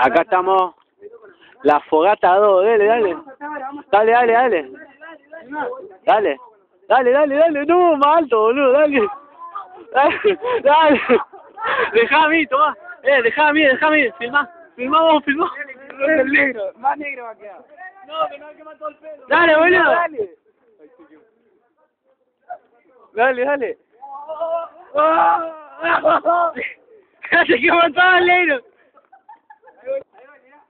Acá estamos. La fogata 2, dale, dale. Dale, dale, dale. Dale. Dale, dale, dale. No, más alto, boludo, dale. Dale, dale. Dejá a mí, tomá. Dejá a mí. Filmá. Filmá vos, filmá. El negro, más negro va a quedar. No, que no hay que matar el pelo. Dale, boludo. Dale. Dale, dale. Se quedó matado el negro. Ahí va, mirá.